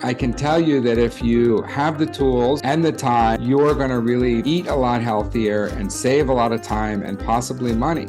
I can tell you that if you have the tools and the time, you're going to really eat a lot healthier and save a lot of time and possibly money.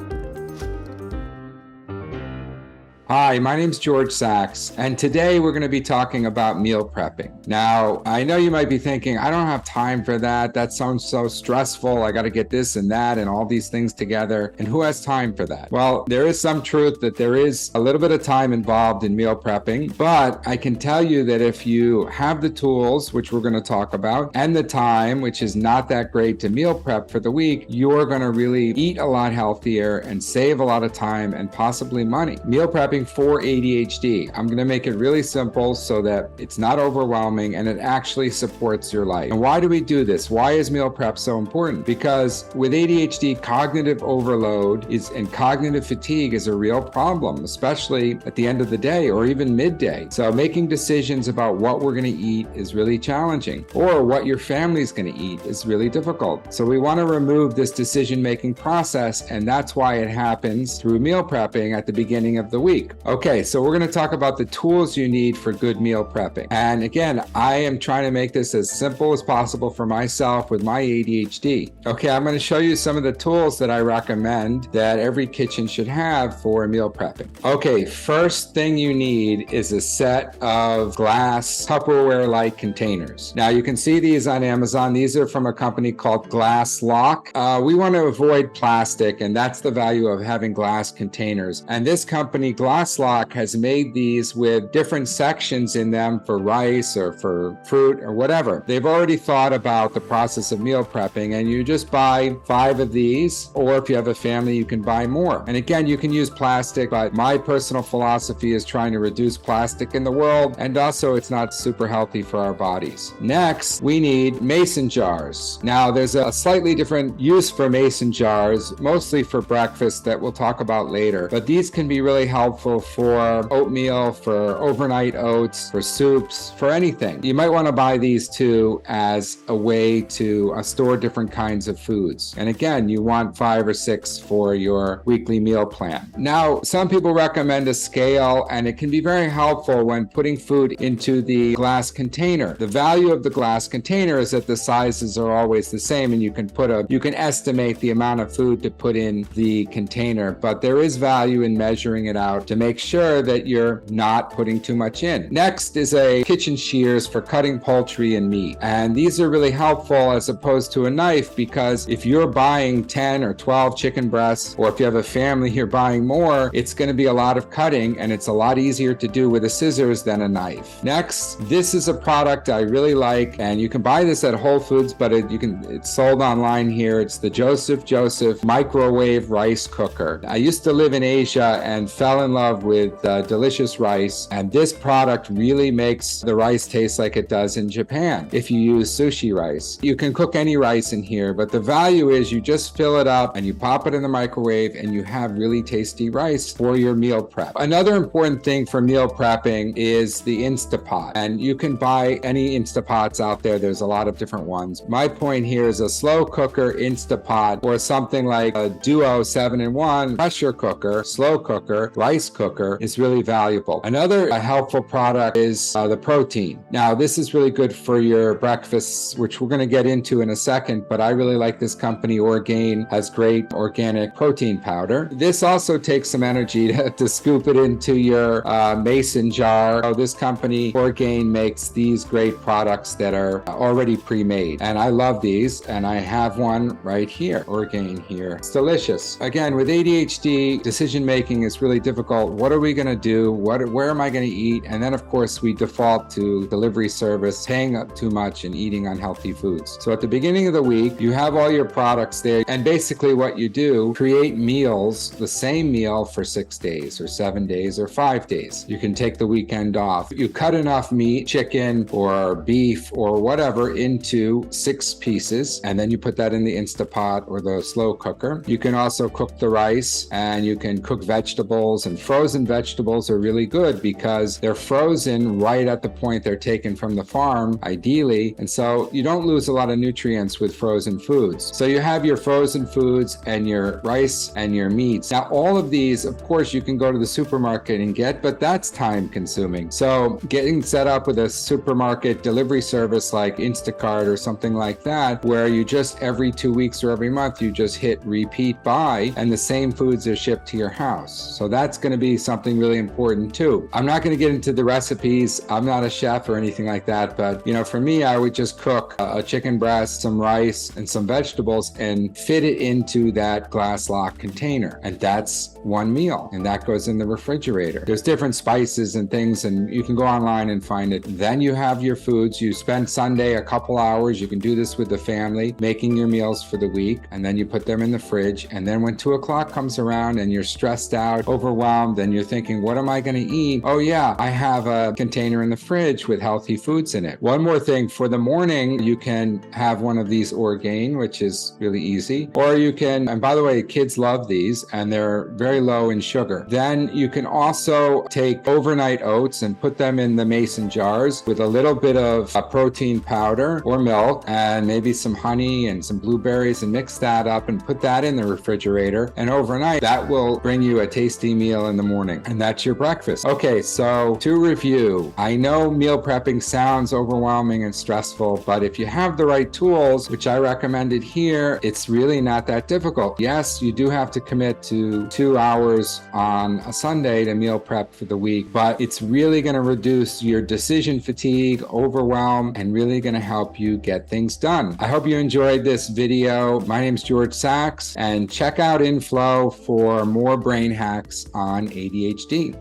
Hi, my name's George Sachs, and today we're going to be talking about meal prepping. Now, I know you might be thinking, I don't have time for that. That sounds so stressful. I got to get this and that and all these things together. And who has time for that? Well, there is some truth that there is a little bit of time involved in meal prepping, but I can tell you that if you have the tools, which we're going to talk about, and the time, which is not that great to meal prep for the week, you're going to really eat a lot healthier and save a lot of time and possibly money. Meal prepping for ADHD. I'm going to make it really simple so that it's not overwhelming and it actually supports your life. And why do we do this? Why is meal prep so important? Because with ADHD, cognitive overload and cognitive fatigue is a real problem, especially at the end of the day or even midday. So making decisions about what we're going to eat is really challenging, or what your family's going to eat is really difficult. So we want to remove this decision-making process, and that's why it happens through meal prepping at the beginning of the week. Okay, so we're going to talk about the tools you need for good meal prepping. And again, I am trying to make this as simple as possible for myself with my ADHD. Okay, I'm going to show you some of the tools that I recommend that every kitchen should have for meal prepping. Okay, first thing you need is a set of glass Tupperware-like containers. Now you can see these on Amazon. These are from a company called Glass Lock. We want to avoid plastic, and that's the value of having glass containers. And this company, Glass Lock, has made these with different sections in them for rice or for fruit or whatever. They've already thought about the process of meal prepping, and you just buy 5 of these, or if you have a family, you can buy more. And again, you can use plastic, but my personal philosophy is trying to reduce plastic in the world, and also it's not super healthy for our bodies. Next, we need mason jars. Now, there's a slightly different use for mason jars, mostly for breakfast that we'll talk about later, but these can be really helpful for oatmeal, for overnight oats, for soups, for anything. You might want to buy these too as a way to store different kinds of foods. And again, you want 5 or 6 for your weekly meal plan. Now, some people recommend a scale, and it can be very helpful when putting food into the glass container. The value of the glass container is that the sizes are always the same, and you can estimate the amount of food to put in the container, but there is value in measuring it out to make sure that you're not putting too much in. Next is a kitchen shears for cutting poultry and meat. And these are really helpful as opposed to a knife, because if you're buying 10 or 12 chicken breasts, or if you have a family, you're buying more, it's going to be a lot of cutting, and it's a lot easier to do with a scissors than a knife. Next, this is a product I really like, and you can buy this at Whole Foods, but it's sold online here. It's the Joseph microwave rice cooker. I used to live in Asia and fell in love with delicious rice, and this product really makes the rice taste like it does in Japan if you use sushi rice. You can cook any rice in here, but the value is you just fill it up and you pop it in the microwave, and you have really tasty rice for your meal prep. Another important thing for meal prepping is the Instapot, and you can buy any Instapots out there. There's a lot of different ones. My point here is a slow cooker Instapot, or something like a Duo 7-in-1 pressure cooker, slow cooker, rice cooker is really valuable. Another helpful product is the protein. Now, this is really good for your breakfasts, which we're going to get into in a second, but I really like this company. Orgain has great organic protein powder. This also takes some energy to scoop it into your mason jar. So this company, Orgain, makes these great products that are already pre-made, and I love these, and I have one right here, Orgain here. It's delicious. Again, with ADHD, decision making is really difficult. What are we going to do? Where am I going to eat? And then, of course, we default to delivery service, paying up too much and eating unhealthy foods. So at the beginning of the week, you have all your products there, and basically what you do, create meals, the same meal for 6 days or 7 days or 5 days. You can take the weekend off. You cut enough meat, chicken or beef or whatever, into 6 pieces, and then you put that in the Instapot or the slow cooker. You can also cook the rice, and you can cook vegetables and frozen vegetables are really good because they're frozen right at the point they're taken from the farm, ideally. And so you don't lose a lot of nutrients with frozen foods. So you have your frozen foods and your rice and your meats. Now, all of these, of course, you can go to the supermarket and get, but that's time consuming. So getting set up with a supermarket delivery service like Instacart or something like that, where you just every 2 weeks or every month, you just hit repeat buy and the same foods are shipped to your house. So that's going to be something really important too. I'm not going to get into the recipes. I'm not a chef or anything like that, but for me, I would just cook a chicken breast, some rice and some vegetables and fit it into that glass lock container. And that's one meal, and that goes in the refrigerator. There's different spices and things, and you can go online and find it. Then you have your foods. You spend Sunday a couple hours. You can do this with the family, making your meals for the week, and then you put them in the fridge. And then when 2 o'clock comes around and you're stressed out, overwhelmed, and you're thinking, what am I going to eat? Oh yeah, I have a container in the fridge with healthy foods in it. One more thing, for the morning, you can have one of these Orgain, which is really easy. Or you can, and by the way, kids love these, and they're very low in sugar. Then you can also take overnight oats and put them in the mason jars with a little bit of protein powder or milk and maybe some honey and some blueberries, and mix that up and put that in the refrigerator. And overnight, that will bring you a tasty meal in the morning. And that's your breakfast. Okay, so to review, I know meal prepping sounds overwhelming and stressful, but if you have the right tools, which I recommended here, it's really not that difficult. Yes, you do have to commit to 2 hours on a Sunday to meal prep for the week, but it's really going to reduce your decision fatigue, overwhelm, and really going to help you get things done. I hope you enjoyed this video. My name's George Sachs, and check out Inflow for more brain hacks on ADHD.